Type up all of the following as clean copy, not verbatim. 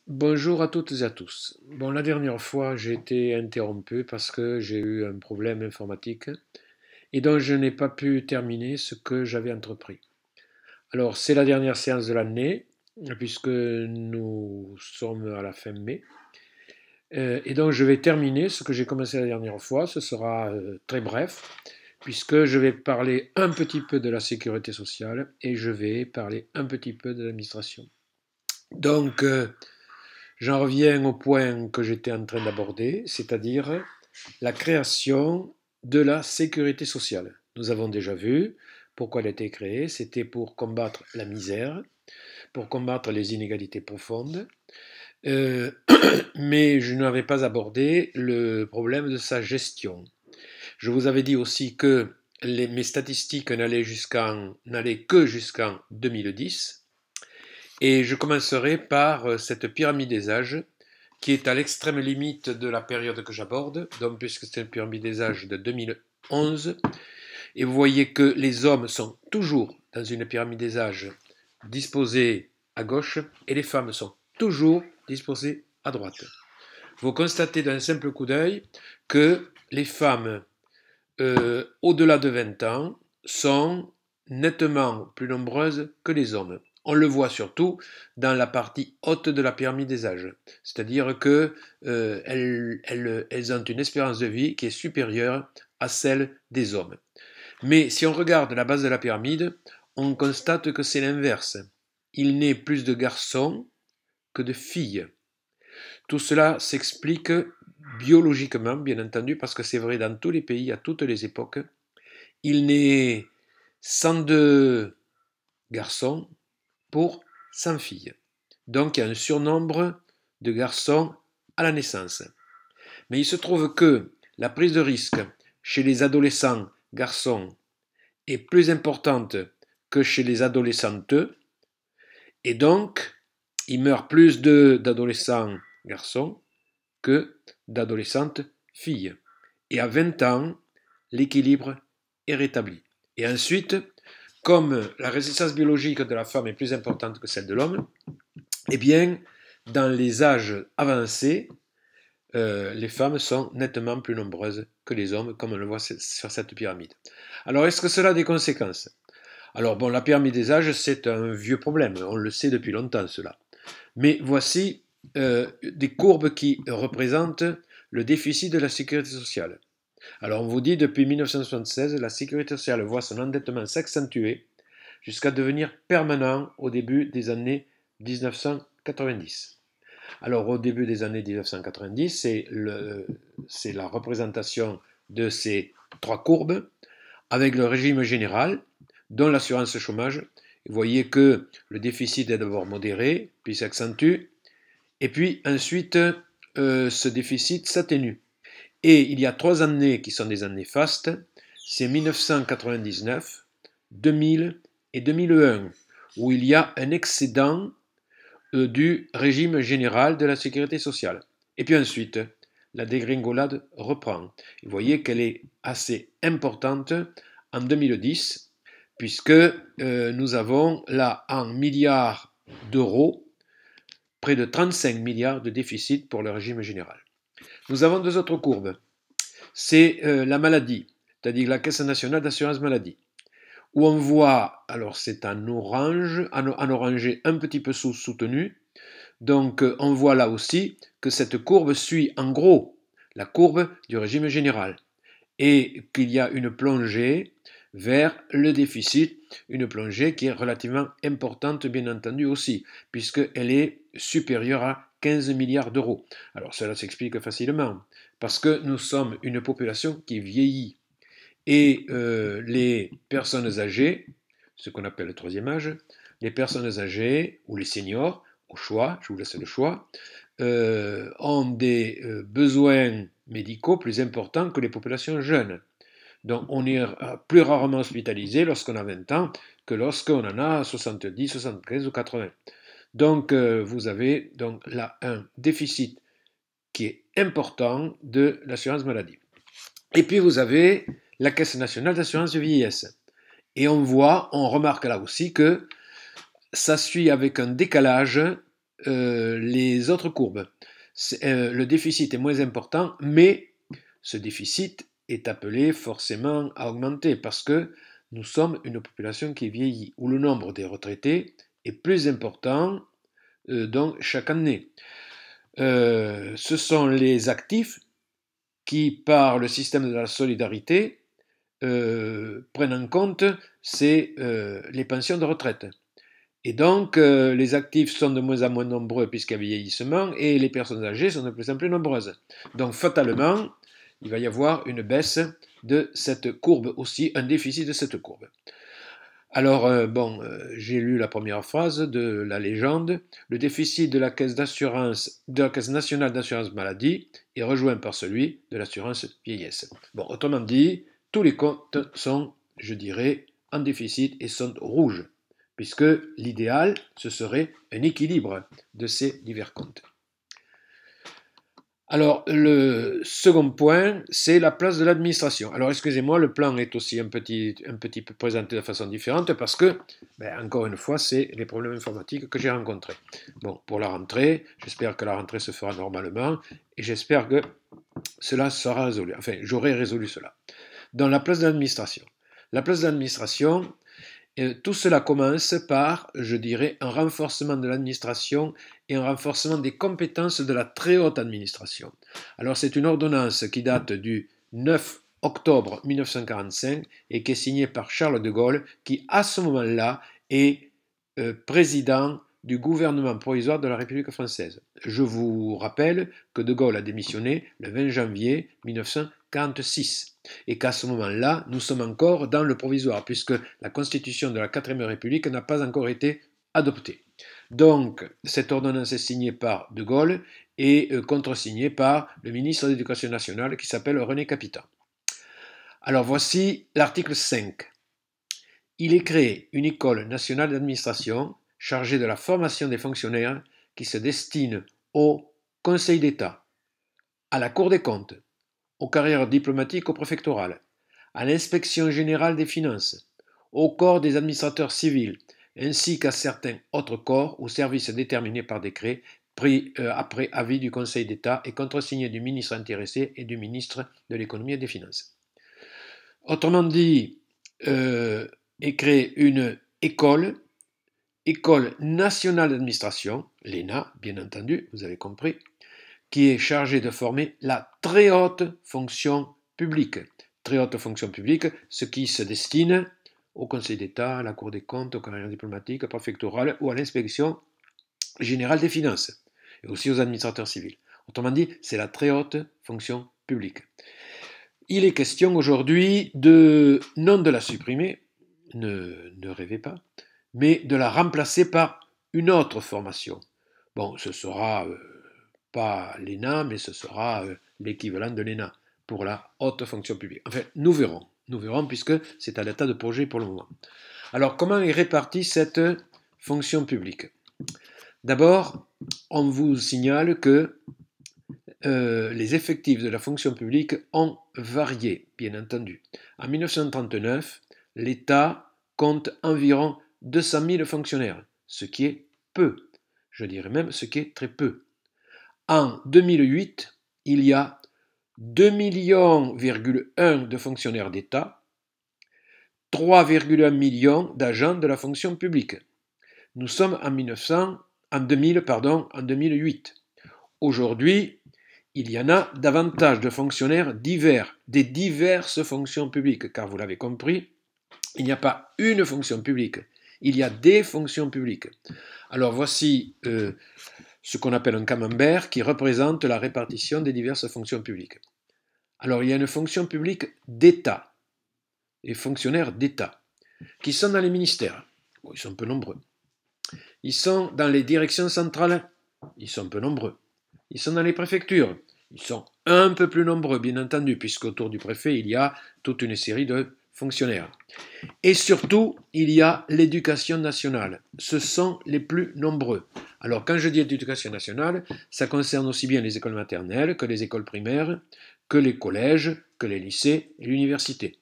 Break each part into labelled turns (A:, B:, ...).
A: Bonjour à toutes et à tous. Bon, la dernière fois, j'ai été interrompu parce que j'ai eu un problème informatique et donc je n'ai pas pu terminer ce que j'avais entrepris. Alors, c'est la dernière séance de l'année puisque nous sommes à la fin mai. Et donc, je vais terminer ce que j'ai commencé la dernière fois. Ce sera très bref puisque je vais parler un petit peu de la sécurité sociale et je vais parler un petit peu de l'administration. Donc, j'en reviens au point que j'étais en train d'aborder, c'est-à-dire la création de la sécurité sociale. Nous avons déjà vu pourquoi elle a été créée, c'était pour combattre la misère, pour combattre les inégalités profondes, euh, mais je n'avais pas abordé le problème de sa gestion. Je vous avais dit aussi que mes statistiques n'allaient que jusqu'en 2010, et je commencerai par cette pyramide des âges qui est à l'extrême limite de la période que j'aborde, donc puisque c'est une pyramide des âges de 2011, et vous voyez que les hommes sont toujours dans une pyramide des âges disposée à gauche, et les femmes sont toujours disposées à droite. Vous constatez d'un simple coup d'œil que les femmes au-delà de 20 ans sont nettement plus nombreuses que les hommes. On le voit surtout dans la partie haute de la pyramide des âges, c'est-à-dire qu'elles elles ont une espérance de vie qui est supérieure à celle des hommes. Mais si on regarde la base de la pyramide, on constate que c'est l'inverse. Il naît plus de garçons que de filles. Tout cela s'explique biologiquement, bien entendu, parce que c'est vrai dans tous les pays, à toutes les époques. Il naît 102 garçons pour 100 filles. Donc il y a un surnombre de garçons à la naissance. Mais il se trouve que la prise de risque chez les adolescents garçons est plus importante que chez les adolescentes, et donc il meurt plus d'adolescents garçons que d'adolescentes filles. Et à 20 ans, l'équilibre est rétabli. Et ensuite, comme la résistance biologique de la femme est plus importante que celle de l'homme, eh bien, dans les âges avancés, les femmes sont nettement plus nombreuses que les hommes, comme on le voit sur cette pyramide. Alors, est-ce que cela a des conséquences? Alors, bon, la pyramide des âges, c'est un vieux problème, on le sait depuis longtemps, cela. Mais voici des courbes qui représentent le déficit de la sécurité sociale. Alors, on vous dit, depuis 1976, la sécurité sociale voit son endettement s'accentuer jusqu'à devenir permanent au début des années 1990. Alors, au début des années 1990, c'est la représentation de ces trois courbes avec le régime général, dont l'assurance chômage. Vous voyez que le déficit est d'abord modéré, puis s'accentue, et puis ensuite, ce déficit s'atténue. Et il y a trois années qui sont des années fastes, c'est 1999, 2000 et 2001, où il y a un excédent du régime général de la sécurité sociale. Et puis ensuite, la dégringolade reprend. Vous voyez qu'elle est assez importante en 2010, puisque nous avons là en milliards d'euros près de 35 milliards de déficit pour le régime général. Nous avons deux autres courbes. C'est la maladie, c'est-à-dire la Caisse nationale d'assurance maladie, où on voit, alors c'est en orange, en orangé un petit peu soutenu, donc on voit là aussi que cette courbe suit en gros la courbe du régime général et qu'il y a une plongée vers le déficit, une plongée qui est relativement importante bien entendu aussi, puisqu'elle est supérieure à 15 milliards d'euros. Alors cela s'explique facilement, parce que nous sommes une population qui vieillit, et les personnes âgées, ce qu'on appelle le troisième âge, les personnes âgées ou les seniors, au choix, je vous laisse le choix, ont des besoins médicaux plus importants que les populations jeunes. Donc on est plus rarement hospitalisé lorsqu'on a 20 ans que lorsqu'on en a 70, 75 ou 80. Donc vous avez donc là un déficit qui est important de l'assurance maladie. Et puis vous avez la Caisse nationale d'assurance vieillesse. Et on remarque là aussi que ça suit avec un décalage les autres courbes. Le déficit est moins important, mais ce déficit est appelé forcément à augmenter parce que nous sommes une population qui vieillit, où le nombre des retraités est plus important donc chaque année. Ce sont les actifs qui, par le système de la solidarité, prennent en compte les pensions de retraite. Et donc, les actifs sont de moins en moins nombreux puisqu'il y a vieillissement et les personnes âgées sont de plus en plus nombreuses. Donc, fatalement, il va y avoir une baisse de cette courbe aussi, un déficit de cette courbe. Alors, j'ai lu la première phrase de la légende. Le déficit de la Caisse nationale d'assurance maladie est rejoint par celui de l'assurance vieillesse. Bon, autrement dit, tous les comptes sont, je dirais, en déficit et sont rouges, puisque l'idéal, ce serait un équilibre de ces divers comptes. Alors, le second point, c'est la place de l'administration. Alors, excusez-moi, le plan est aussi un petit peu présenté de façon différente parce que, encore une fois, c'est les problèmes informatiques que j'ai rencontrés. Bon, pour la rentrée, j'espère que la rentrée se fera normalement et j'espère que cela sera résolu. Enfin, j'aurai résolu cela. Dans la place de l'administration. La place de l'administration, tout cela commence par, je dirais, un renforcement de l'administration et un renforcement des compétences de la très haute administration. Alors c'est une ordonnance qui date du 9 octobre 1945 et qui est signée par Charles de Gaulle, qui à ce moment-là est président du gouvernement provisoire de la République française. Je vous rappelle que de Gaulle a démissionné le 20 janvier 1946 et qu'à ce moment-là, nous sommes encore dans le provisoire puisque la constitution de la 4ème République n'a pas encore été adoptée. Donc, cette ordonnance est signée par de Gaulle et contresignée par le ministre de l'Éducation nationale qui s'appelle René Capitan. Alors voici l'article 5. Il est créé une école nationale d'administration chargée de la formation des fonctionnaires qui se destine au Conseil d'État, à la Cour des comptes, aux carrières diplomatiques au préfectoral, à l'inspection générale des finances, au corps des administrateurs civils, ainsi qu'à certains autres corps ou services déterminés par décret pris après avis du Conseil d'État et contresigné du ministre intéressé et du ministre de l'économie et des finances. Autrement dit, est créée une école nationale d'administration, l'ENA, bien entendu, vous avez compris, qui est chargée de former la très haute fonction publique. Très haute fonction publique, ce qui se destine au Conseil d'État, à la Cour des comptes, aux carrières diplomatiques, préfectorales ou à l'inspection générale des finances, et aussi aux administrateurs civils. Autrement dit, c'est la très haute fonction publique. Il est question aujourd'hui non de la supprimer, ne rêvez pas, mais de la remplacer par une autre formation. Bon, ce sera pas l'ENA, mais ce sera l'équivalent de l'ENA pour la haute fonction publique. Enfin, nous verrons puisque c'est à l'état de projet pour le moment. Alors, comment est répartie cette fonction publique? D'abord, on vous signale que les effectifs de la fonction publique ont varié, bien entendu. En 1939, l'État compte environ 200 000 fonctionnaires, ce qui est peu, je dirais même ce qui est très peu. En 2008, il y a 2,1 millions de fonctionnaires d'État, 3,1 millions d'agents de la fonction publique. Nous sommes en 2008. Aujourd'hui, il y en a davantage de fonctionnaires divers, des diverses fonctions publiques, car vous l'avez compris, il n'y a pas une fonction publique, il y a des fonctions publiques. Alors voici ce qu'on appelle un camembert qui représente la répartition des diverses fonctions publiques. Alors il y a une fonction publique d'État, les fonctionnaires d'État, qui sont dans les ministères. Bon, ils sont peu nombreux. Ils sont dans les directions centrales, ils sont peu nombreux. Ils sont dans les préfectures, ils sont un peu plus nombreux, bien entendu, puisqu'autour du préfet, il y a toute une série de fonctionnaires. Et surtout, il y a l'éducation nationale. Ce sont les plus nombreux. Alors, quand je dis éducation nationale, ça concerne aussi bien les écoles maternelles que les écoles primaires, que les collèges, que les lycées et l'université.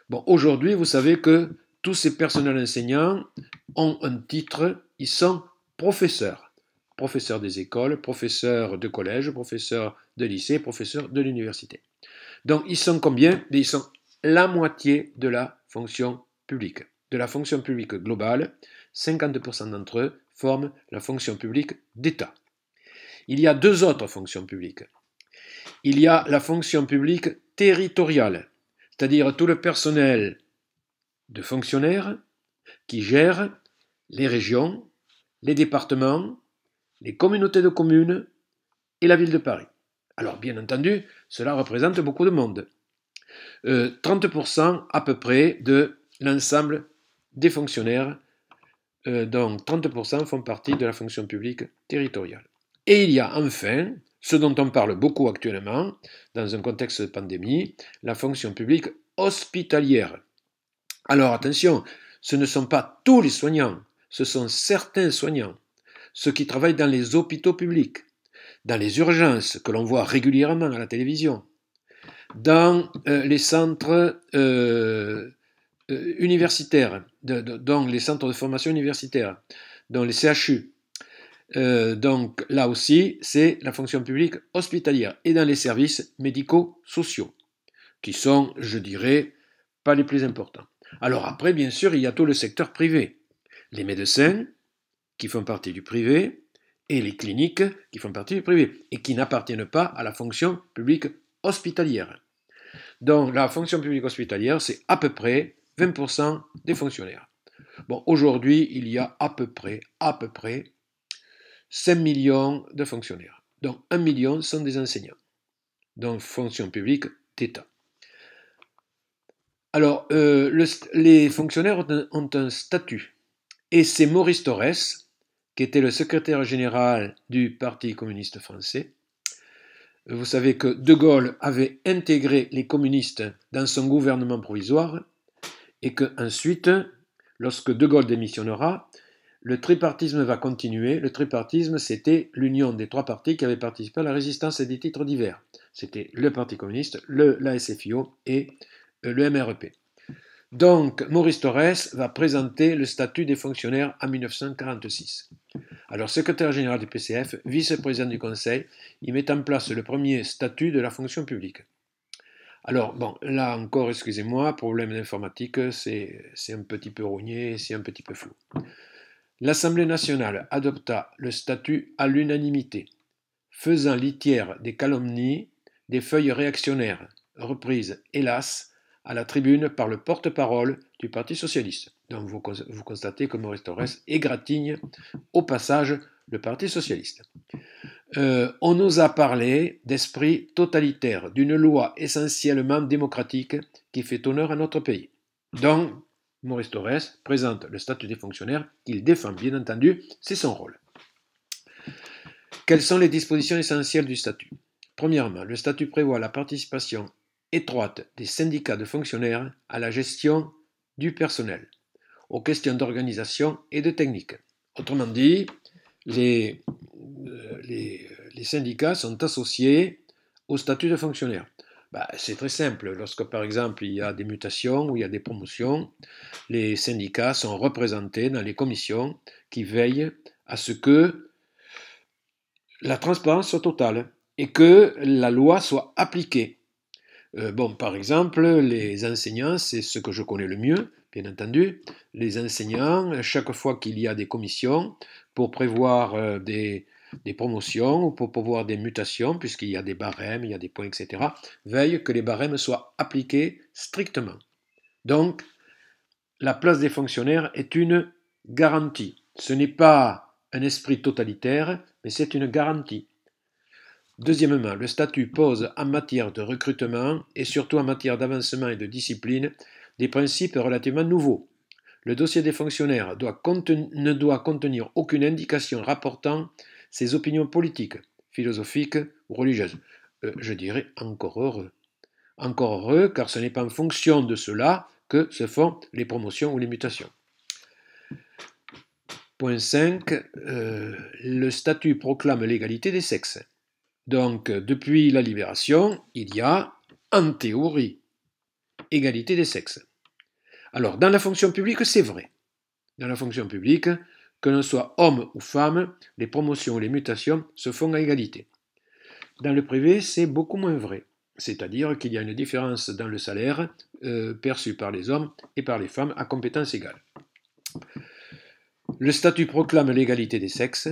A: Bon, aujourd'hui, vous savez que tous ces personnels enseignants ont un titre, ils sont professeurs. professeurs des écoles, professeurs de collège, professeurs de lycée, professeurs de l'université. Donc ils sont combien? Ils sont la moitié de la fonction publique. De la fonction publique globale, 50% d'entre eux forment la fonction publique d'État. Il y a deux autres fonctions publiques. Il y a la fonction publique territoriale, c'est-à-dire tout le personnel de fonctionnaires qui gère les régions, les départements, les communautés de communes et la ville de Paris. Alors bien entendu, cela représente beaucoup de monde. 30% à peu près de l'ensemble des fonctionnaires, donc 30% font partie de la fonction publique territoriale. Et il y a enfin, ce dont on parle beaucoup actuellement, dans un contexte de pandémie, la fonction publique hospitalière. Alors attention, ce ne sont pas tous les soignants, ce sont certains soignants, ceux qui travaillent dans les hôpitaux publics, dans les urgences que l'on voit régulièrement à la télévision, dans les centres universitaires, dans les centres de formation universitaire, dans les CHU. Donc là aussi, c'est la fonction publique hospitalière et dans les services médico-sociaux, qui sont, je dirais, pas les plus importants. Alors après, bien sûr, il y a tout le secteur privé. Les médecins, qui font partie du privé, et les cliniques, qui font partie du privé, et qui n'appartiennent pas à la fonction publique hospitalière. Donc la fonction publique hospitalière, c'est à peu près 20% des fonctionnaires. Bon, aujourd'hui, il y a à peu près 5 millions de fonctionnaires. Donc 1 million sont des enseignants. Donc fonction publique d'État. Alors, les fonctionnaires ont un statut. Et c'est Maurice Thorez, qui était le secrétaire général du Parti communiste français. Vous savez que De Gaulle avait intégré les communistes dans son gouvernement provisoire et qu'ensuite, lorsque De Gaulle démissionnera, le tripartisme va continuer. Le tripartisme, c'était l'union des trois partis qui avaient participé à la résistance et des titres divers. C'était le Parti communiste, la SFIO et le MREP. Donc, Maurice Thorez va présenter le statut des fonctionnaires en 1946. Alors, secrétaire général du PCF, vice-président du Conseil, il met en place le premier statut de la fonction publique. Alors, bon, là encore, excusez-moi, problème d'informatique, c'est un petit peu rogné, c'est un petit peu flou. L'Assemblée nationale adopta le statut à l'unanimité, faisant litière des calomnies, des feuilles réactionnaires, reprises, hélas, à la tribune par le porte-parole du Parti socialiste. Donc vous constatez que Maurice Thorez égratigne au passage le Parti socialiste. On nous a parlé d'esprit totalitaire, d'une loi essentiellement démocratique qui fait honneur à notre pays. Donc, Maurice Thorez présente le statut des fonctionnaires qu'il défend, bien entendu, c'est son rôle. Quelles sont les dispositions essentielles du statut? Premièrement, le statut prévoit la participation étroite des syndicats de fonctionnaires à la gestion du personnel, aux questions d'organisation et de technique. Autrement dit, les syndicats sont associés au statut de fonctionnaire. C'est très simple. Lorsque, par exemple, il y a des mutations ou il y a des promotions, les syndicats sont représentés dans les commissions qui veillent à ce que la transparence soit totale et que la loi soit appliquée. Par exemple, les enseignants, c'est ce que je connais le mieux, bien entendu. Les enseignants, chaque fois qu'il y a des commissions pour prévoir des promotions ou pour prévoir des mutations, puisqu'il y a des barèmes, il y a des points, etc., veillent que les barèmes soient appliqués strictement. Donc, la place des fonctionnaires est une garantie. Ce n'est pas un esprit totalitaire, mais c'est une garantie. Deuxièmement, le statut pose en matière de recrutement et surtout en matière d'avancement et de discipline des principes relativement nouveaux. Le dossier des fonctionnaires ne doit contenir aucune indication rapportant ses opinions politiques, philosophiques ou religieuses. Je dirais encore heureux. Encore heureux, car ce n'est pas en fonction de cela que se font les promotions ou les mutations. Point 5. Le statut proclame l'égalité des sexes. Donc, depuis la libération, il y a, en théorie, égalité des sexes. Alors, dans la fonction publique, c'est vrai. Dans la fonction publique, Que l'on soit homme ou femme, les promotions ou les mutations se font à égalité. Dans le privé, c'est beaucoup moins vrai. C'est-à-dire qu'il y a une différence dans le salaire perçu par les hommes et par les femmes à compétences égales. Le statut proclame l'égalité des sexes.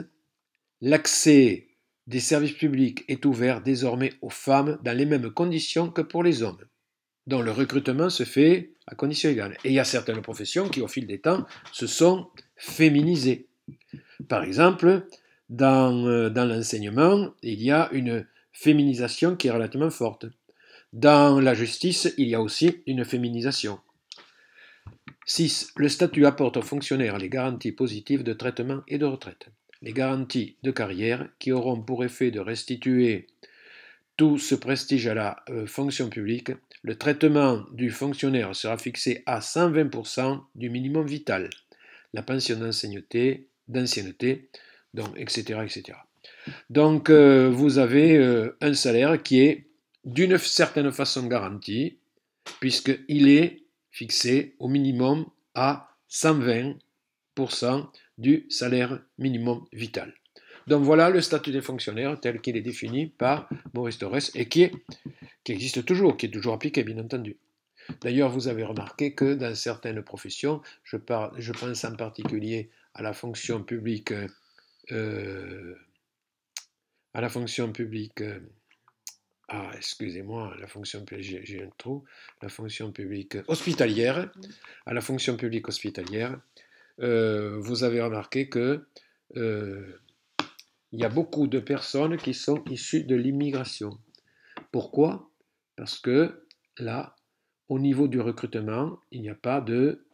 A: L'accès des services publics est ouvert désormais aux femmes dans les mêmes conditions que pour les hommes, dont le recrutement se fait à conditions égales. Et il y a certaines professions qui, au fil des temps, se sont féminisées. Par exemple, dans l'enseignement, il y a une féminisation qui est relativement forte. Dans la justice, il y a aussi une féminisation. 6. Le statut apporte aux fonctionnaires les garanties positives de traitement et de retraite. Les garanties de carrière qui auront pour effet de restituer tout ce prestige à la fonction publique. Le traitement du fonctionnaire sera fixé à 120% du minimum vital. La pension d'ancienneté, donc, etc., etc. Donc, vous avez un salaire qui est d'une certaine façon garanti, puisqu'il est fixé au minimum à 120% du salaire minimum vital. Donc voilà le statut des fonctionnaires tel qu'il est défini par Maurice Thorez et qui existe toujours, qui est toujours appliqué, bien entendu. D'ailleurs, vous avez remarqué que dans certaines professions, je pense en particulier à la fonction publique, excusez-moi, la fonction publique, j'ai un trou, la fonction publique hospitalière, à la fonction publique hospitalière, vous avez remarqué que il y a beaucoup de personnes qui sont issues de l'immigration. Pourquoi? Parce que là, au niveau du recrutement, il n'y a pas de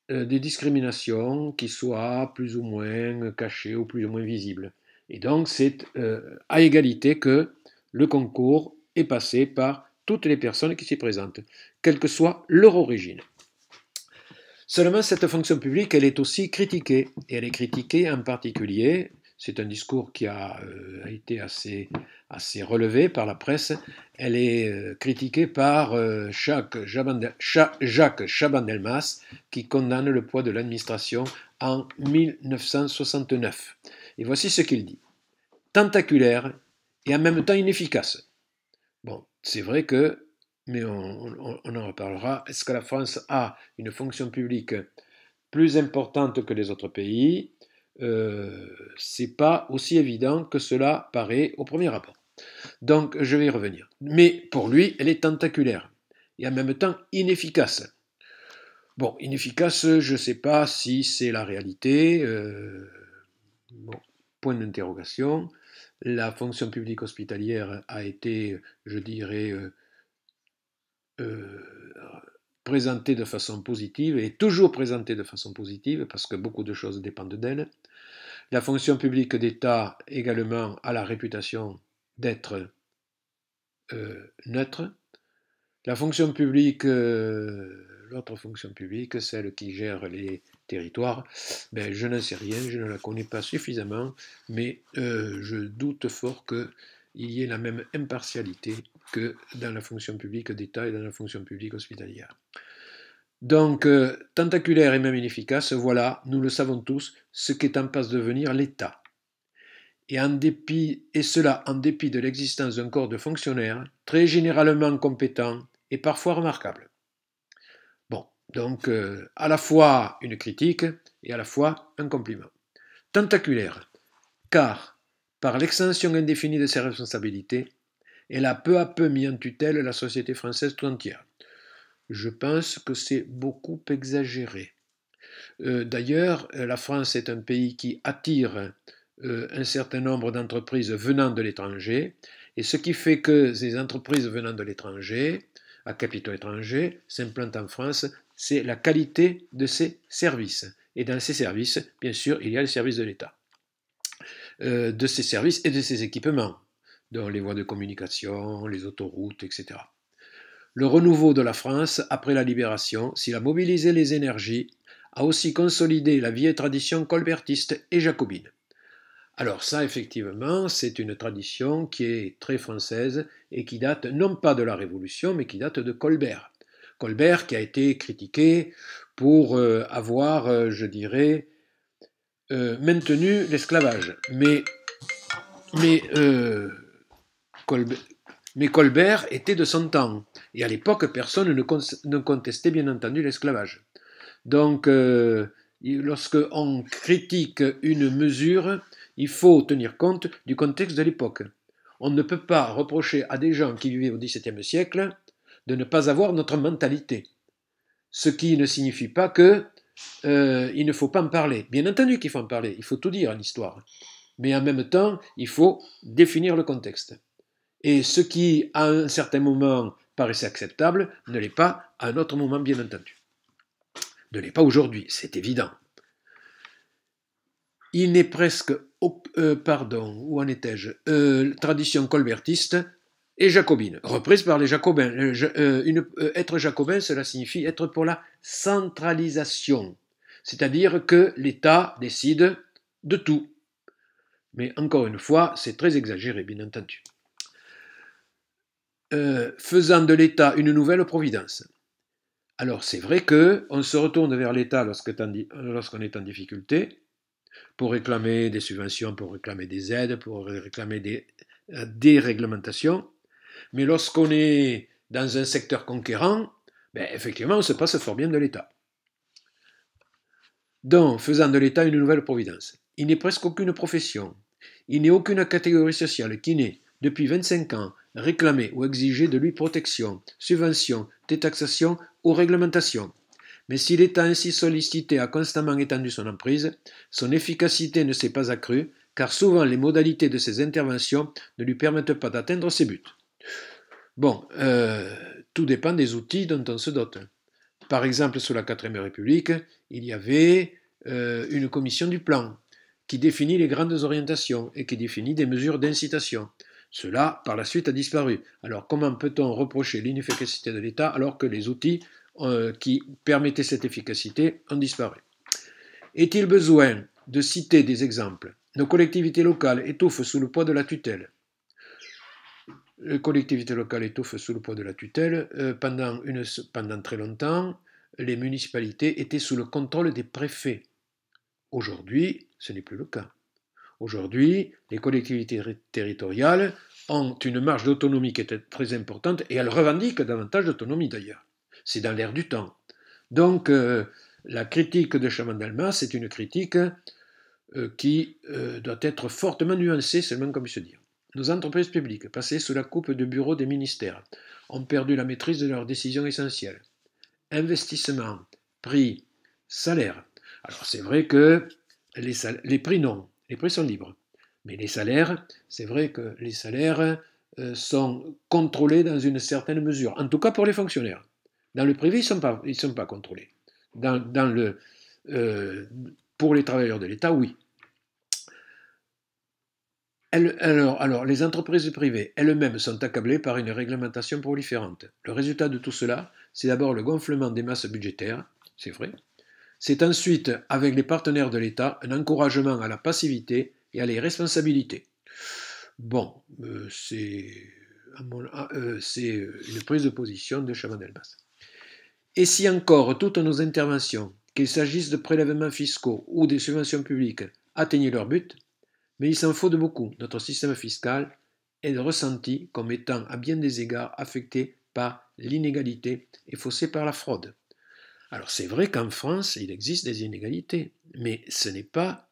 A: discriminations qui soient plus ou moins cachées ou plus ou moins visibles. Et donc, c'est à égalité que le concours est passé par toutes les personnes qui s'y présentent, quelle que soit leur origine. Seulement, cette fonction publique, elle est aussi critiquée. Et elle est critiquée en particulier, c'est un discours qui a été assez relevé par la presse, elle est critiquée par Jacques Chaban-Delmas, qui condamne le poids de l'administration en 1969. Et voici ce qu'il dit. Tentaculaire et en même temps inefficace. Bon, c'est vrai que, mais on en reparlera, est-ce que la France a une fonction publique plus importante que les autres pays? C'est pas aussi évident que cela paraît au premier abord. Donc je vais y revenir. Mais pour lui, elle est tentaculaire et en même temps inefficace. Bon, inefficace, je ne sais pas si c'est la réalité. Bon, point d'interrogation. La fonction publique hospitalière a été, je dirais, présentée de façon positive et toujours présentée de façon positive parce que beaucoup de choses dépendent d'elle. La fonction publique d'État également a la réputation d'être neutre. La fonction publique, l'autre fonction publique, celle qui gère les territoires, ben, je n'en sais rien, je ne la connais pas suffisamment, mais je doute fort qu'il y ait la même impartialité que dans la fonction publique d'État et dans la fonction publique hospitalière. Donc, tentaculaire et même inefficace, voilà, nous le savons tous, ce qu'est en passe de devenir l'État. Et cela en dépit de l'existence d'un corps de fonctionnaires très généralement compétents et parfois remarquables. Bon, donc à la fois une critique et à la fois un compliment. Tentaculaire, car par l'extension indéfinie de ses responsabilités, elle a peu à peu mis en tutelle la société française tout entière. Je pense que c'est beaucoup exagéré. D'ailleurs, la France est un pays qui attire un certain nombre d'entreprises venant de l'étranger, et ce qui fait que ces entreprises venant de l'étranger, à capitaux étrangers, s'implantent en France, c'est la qualité de ces services. Et dans ces services, bien sûr, il y a les services de l'État. De ces services et de ces équipements, dont les voies de communication, les autoroutes, etc. Le renouveau de la France après la libération, s'il a mobilisé les énergies, a aussi consolidé la vieille tradition colbertiste et jacobine. Alors ça, effectivement, c'est une tradition qui est très française et qui date non pas de la Révolution, mais qui date de Colbert. Colbert qui a été critiqué pour avoir, je dirais, maintenu l'esclavage. Mais, Colbert, mais Colbert était de son temps. Et à l'époque, personne ne contestait bien entendu l'esclavage. Donc, lorsque on critique une mesure, il faut tenir compte du contexte de l'époque. On ne peut pas reprocher à des gens qui vivaient au XVIIe siècle de ne pas avoir notre mentalité. Ce qui ne signifie pas que il ne faut pas en parler. Bien entendu qu'il faut en parler, il faut tout dire en histoire. Mais en même temps, il faut définir le contexte. Et ce qui, à un certain moment, paraissait acceptable, ne l'est pas à un autre moment, bien entendu. Ne l'est pas aujourd'hui, c'est évident. Il n'est presque, où en étais-je, tradition colbertiste et jacobine, reprise par les jacobins. Être jacobin, cela signifie être pour la centralisation, c'est-à-dire que l'État décide de tout. Mais encore une fois, c'est très exagéré, bien entendu. Faisant de l'État une nouvelle providence. Alors c'est vrai qu'on se retourne vers l'État lorsqu'on est en difficulté, pour réclamer des subventions, pour réclamer des aides, pour réclamer des déréglementations. Mais lorsqu'on est dans un secteur conquérant, ben effectivement, on se passe fort bien de l'État. Donc, faisant de l'État une nouvelle providence, il n'est presque aucune profession, il n'est aucune catégorie sociale qui n'ait, depuis 25 ans, réclamé ou exigé de lui protection, subvention, détaxation ou réglementation. Mais si l'État ainsi sollicité a constamment étendu son emprise, son efficacité ne s'est pas accrue, car souvent les modalités de ses interventions ne lui permettent pas d'atteindre ses buts. Bon, tout dépend des outils dont on se dote. Par exemple, sous la 4ème République, il y avait une commission du plan qui définit les grandes orientations et qui définit des mesures d'incitation. Cela, par la suite, a disparu. Alors, comment peut-on reprocher l'inefficacité de l'État alors que les outils qui permettaient cette efficacité ont disparu? Est-il besoin de citer des exemples? Nos collectivités locales étouffent sous le poids de la tutelle. Les collectivités locales étouffent sous le poids de la tutelle. Pendant très longtemps, les municipalités étaient sous le contrôle des préfets. Aujourd'hui, ce n'est plus le cas. Aujourd'hui, les collectivités territoriales ont une marge d'autonomie qui est très importante et elles revendiquent davantage d'autonomie d'ailleurs. C'est dans l'air du temps. Donc, la critique de Chaban-Delmas, c'est une critique qui doit être fortement nuancée, c'est le moins qu'on puisse dire. Nos entreprises publiques, passées sous la coupe de bureaux des ministères, ont perdu la maîtrise de leurs décisions essentielles. Investissement, prix, salaire. Alors c'est vrai que les prix non, les prix sont libres. Mais les salaires, c'est vrai que les salaires sont contrôlés dans une certaine mesure, en tout cas pour les fonctionnaires. Dans le privé, ils ne sont pas contrôlés. Pour les travailleurs de l'État, oui. Alors, les entreprises privées elles-mêmes sont accablées par une réglementation proliférante. Le résultat de tout cela, c'est d'abord le gonflement des masses budgétaires, c'est vrai. C'est ensuite, avec les partenaires de l'État, un encouragement à la passivité et à l'irresponsabilité. Bon, c'est une prise de position de Chaban-Delmas. Et si encore toutes nos interventions, qu'il s'agisse de prélèvements fiscaux ou des subventions publiques, atteignaient leur but, mais il s'en faut de beaucoup. Notre système fiscal est ressenti comme étant à bien des égards affecté par l'inégalité et faussé par la fraude. Alors c'est vrai qu'en France, il existe des inégalités, mais ce n'est pas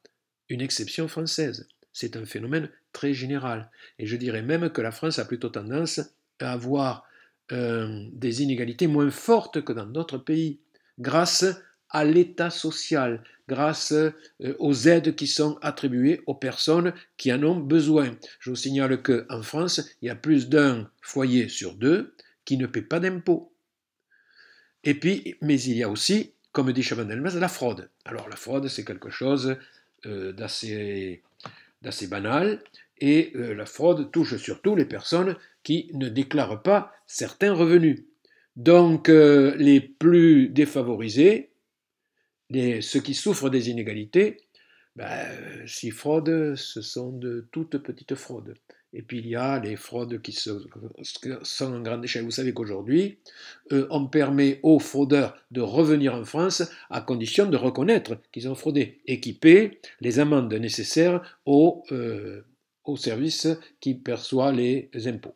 A: une exception française. C'est un phénomène très général. Et je dirais même que la France a plutôt tendance à avoir des inégalités moins fortes que dans d'autres pays, grâce à l'état social, grâce aux aides qui sont attribuées aux personnes qui en ont besoin. Je vous signale qu'en France, il y a plus d'un foyer sur deux qui ne paie pas d'impôts. Et puis, mais il y a aussi, comme dit Chaban-Delmas, la fraude. Alors la fraude, c'est quelque chose d'assez banal, et la fraude touche surtout les personnes qui ne déclarent pas certains revenus. Donc les plus défavorisés, ceux qui souffrent des inégalités, si fraude, ce sont de toutes petites fraudes. Et puis il y a les fraudes qui sont en grande échelle. Vous savez qu'aujourd'hui, on permet aux fraudeurs de revenir en France à condition de reconnaître qu'ils ont fraudé et qui paient les amendes nécessaires au service qui perçoit les impôts.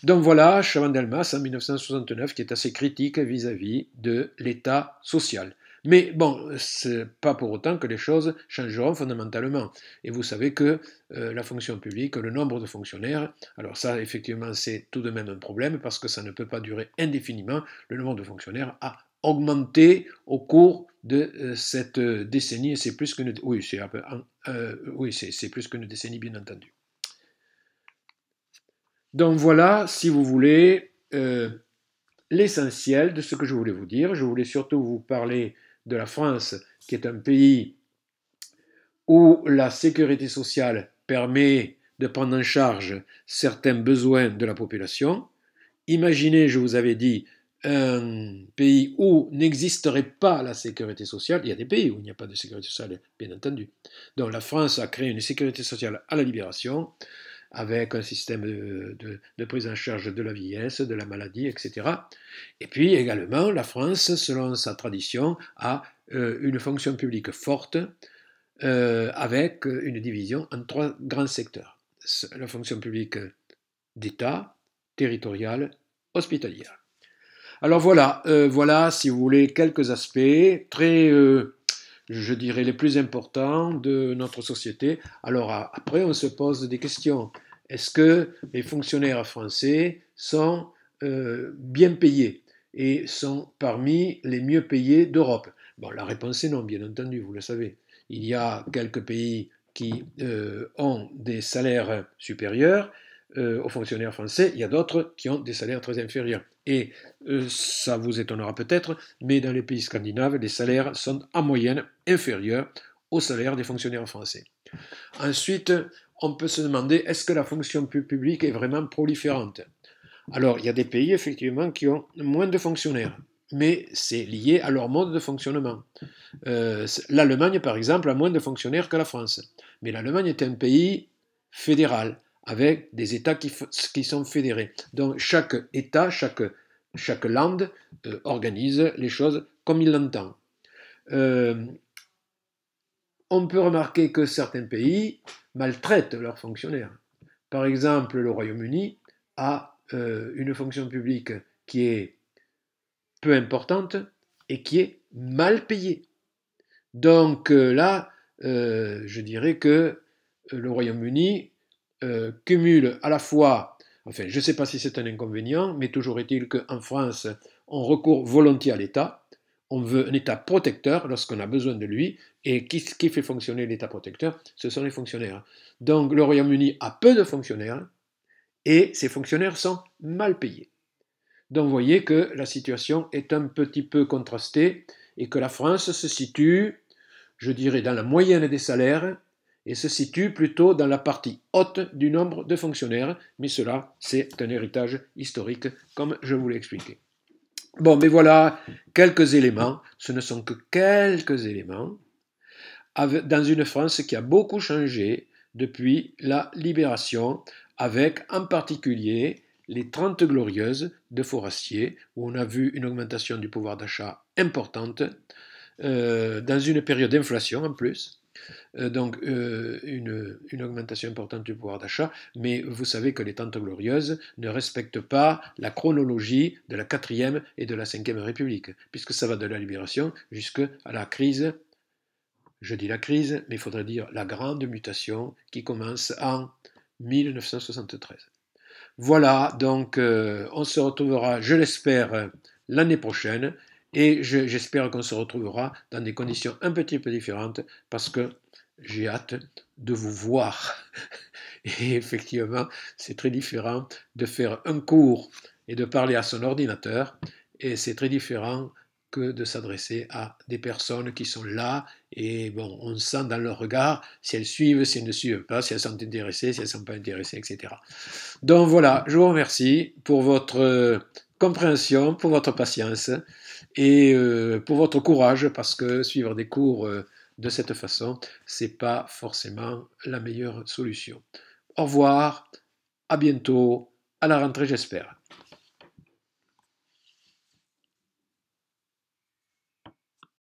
A: Donc voilà, Chaban-Delmas en 1969 qui est assez critique vis-à-vis de l'État social. Mais bon, c'est pas pour autant que les choses changeront fondamentalement. Et vous savez que la fonction publique, le nombre de fonctionnaires, alors ça effectivement c'est tout de même un problème parce que ça ne peut pas durer indéfiniment. Le nombre de fonctionnaires a augmenté au cours de cette décennie et c'est plus qu'une c'est plus qu'une décennie bien entendu. Donc voilà, si vous voulez, l'essentiel de ce que je voulais vous dire. Je voulais surtout vous parler de la France, qui est un pays où la sécurité sociale permet de prendre en charge certains besoins de la population. Imaginez, je vous avais dit, un pays où n'existerait pas la sécurité sociale. Il y a des pays où il n'y a pas de sécurité sociale, bien entendu. Donc la France a créé une sécurité sociale à la Libération, avec un système de prise en charge de la vieillesse, de la maladie, etc. Et puis également, la France, selon sa tradition, a une fonction publique forte, avec une division en 3 grands secteurs. La fonction publique d'État, territoriale, hospitalière. Alors voilà, voilà, si vous voulez, quelques aspects très, je dirais, les plus importants de notre société. Alors après, on se pose des questions. Est-ce que les fonctionnaires français sont bien payés et sont parmi les mieux payés d'Europe? Bon, la réponse est non, bien entendu, vous le savez. Il y a quelques pays qui ont des salaires supérieurs aux fonctionnaires français, il y a d'autres qui ont des salaires très inférieurs. Et ça vous étonnera peut-être, mais dans les pays scandinaves, les salaires sont en moyenne inférieurs aux salaires des fonctionnaires français. Ensuite, on peut se demander, est-ce que la fonction publique est vraiment proliférante? Alors, il y a des pays, effectivement, qui ont moins de fonctionnaires, mais c'est lié à leur mode de fonctionnement. L'Allemagne, par exemple, a moins de fonctionnaires que la France. Mais l'Allemagne est un pays fédéral, avec des États qui sont fédérés. Donc chaque État, chaque land organise les choses comme il l'entend. On peut remarquer que certains pays maltraitent leurs fonctionnaires. Par exemple, le Royaume-Uni a une fonction publique qui est peu importante et qui est mal payée. Donc là, je dirais que le Royaume-Uni cumule à la fois, enfin je ne sais pas si c'est un inconvénient, mais toujours est-il qu'en France, on recourt volontiers à l'État, on veut un État protecteur lorsqu'on a besoin de lui, et qui fait fonctionner l'État protecteur? Ce sont les fonctionnaires. Donc le Royaume-Uni a peu de fonctionnaires, et ces fonctionnaires sont mal payés. Donc vous voyez que la situation est un petit peu contrastée, et que la France se situe, je dirais, dans la moyenne des salaires, et se situe plutôt dans la partie haute du nombre de fonctionnaires, mais cela, c'est un héritage historique, comme je vous l'ai expliqué. Bon, mais voilà quelques éléments, ce ne sont que quelques éléments, dans une France qui a beaucoup changé depuis la libération, avec en particulier les 30 glorieuses de Forastier, où on a vu une augmentation du pouvoir d'achat importante, dans une période d'inflation en plus, donc une augmentation importante du pouvoir d'achat, mais vous savez que les Trente Glorieuses ne respectent pas la chronologie de la 4e et de la 5e République, puisque ça va de la Libération jusqu'à la crise, je dis la crise, mais il faudrait dire la grande mutation qui commence en 1973. Voilà, donc on se retrouvera, je l'espère, l'année prochaine, et j'espère qu'on se retrouvera dans des conditions un petit peu différentes, parce que j'ai hâte de vous voir. Et effectivement, c'est très différent de faire un cours et de parler à son ordinateur, et c'est très différent que de s'adresser à des personnes qui sont là, et bon, on sent dans leur regard si elles suivent, si elles ne suivent pas, si elles sont intéressées, si elles ne sont pas intéressées, etc. Donc voilà, je vous remercie pour votre compréhension, pour votre patience et pour votre courage, parce que suivre des cours de cette façon, c'est pas forcément la meilleure solution. Au revoir, à bientôt, à la rentrée j'espère.